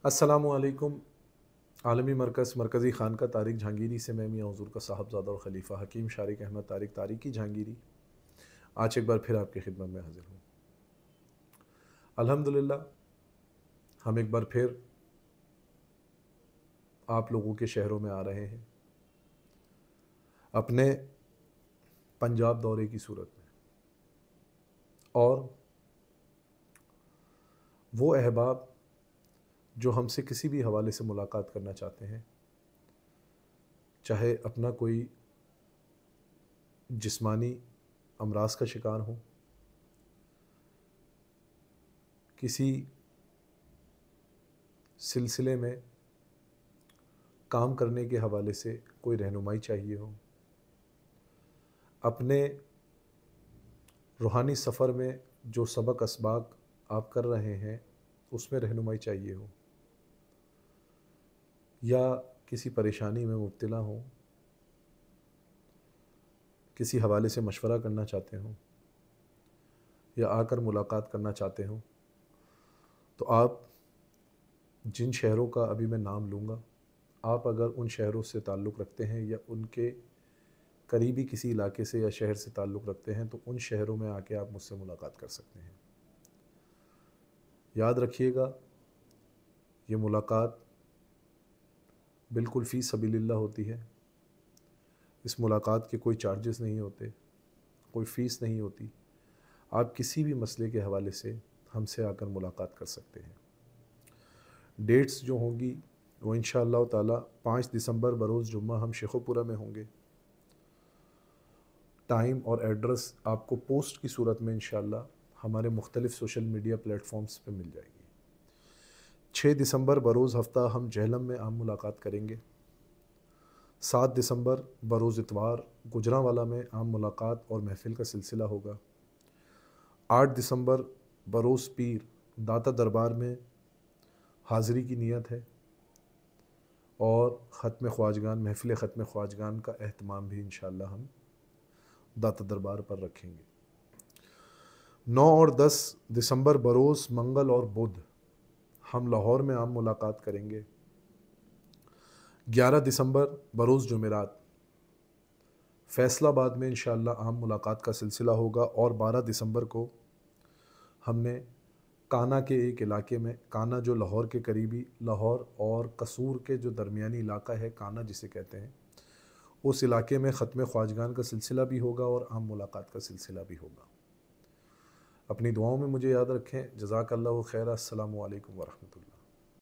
अस्सलामुअलैकुम। आलमी मरकज़ी ख़ानक़ाह तारिक जहांगीरी से मैं मियां हुज़ूर का साहबज़ादा और ख़लीफ़ा हकीम शारिक अहमद तारिकी जहांगीरी आज एक बार फिर आपकी खिदमत में हाज़िर हूँ। अल्हम्दुलिल्लाह हम एक बार फिर आप लोगों के शहरों में आ रहे हैं अपने पंजाब दौरे की सूरत में, और वो अहबाब जो हमसे किसी भी हवाले से मुलाकात करना चाहते हैं, चाहे अपना कोई जिस्मानी अमराज का शिकार हो, किसी सिलसिले में काम करने के हवाले से कोई रहनुमाई चाहिए हो, अपने रूहानी सफ़र में जो सबक असबाक आप कर रहे हैं उसमें रहनुमाई चाहिए हो, या किसी परेशानी में मुब्तला हो, किसी हवाले से मशवरा करना चाहते हो या आकर मुलाकात करना चाहते हो, तो आप जिन शहरों का अभी मैं नाम लूँगा, आप अगर उन शहरों से ताल्लुक़ रखते हैं या उनके करीबी किसी इलाके से या शहर से ताल्लुक़ रखते हैं, तो उन शहरों में आके आप मुझसे मुलाकात कर सकते हैं। याद रखिएगा, ये मुलाकात बिल्कुल फ़ी सबीलिल्लाह होती है। इस मुलाकात के कोई चार्जेस नहीं होते, कोई फ़ीस नहीं होती। आप किसी भी मसले के हवाले से हमसे आकर मुलाकात कर सकते हैं। डेट्स जो होंगी वो इंशाअल्लाह ताला 5 दिसंबर बरोज़ जुम्मा हम शेखोपुरा में होंगे। टाइम और एड्रेस आपको पोस्ट की सूरत में इंशाअल्लाह हमारे मुख्तलिफ़ सोशल मीडिया प्लेटफॉर्म्स पे मिल जाएगी। 6 दिसंबर बरोज़ हफ़्ता हम जहलम में आम मुलाकात करेंगे। 7 दिसंबर बरोज़ इतवार गुजरांवाला में आम मुलाकात और महफ़िल का सिलसिला होगा। 8 दिसंबर बरोज़ पीर दाता दरबार में हाज़िरी की नीयत है, और ख़त्म ख्वाजगान महफ़िल ख़त्म ख्वाजगान का एहतमाम भी इंशाअल्लाह हम दाता दरबार पर रखेंगे। 9 और 10 दिसंबर बरोज़ मंगल और बुध हम लाहौर में आम मुलाकात करेंगे। 11 दिसंबर बरोज़ जुमेरात फ़ैसलाबाद में इंशाअल्लाह आम मुलाकात का सिलसिला होगा, और 12 दिसंबर को हमने काना के एक इलाके में, काना जो लाहौर के करीबी, लाहौर और कसूर के जो दरमियानी इलाका है काना जिसे कहते हैं, उस इलाके में ख़त्म ख्वाजगान का सिलसिला भी होगा और आम मुलाकात का सिलसिला भी होगा। अपनी दुआओं में मुझे याद रखें। जज़ाकल्लाहु खैर। अस्सलामु अलैकुम व रहमतुल्लाह।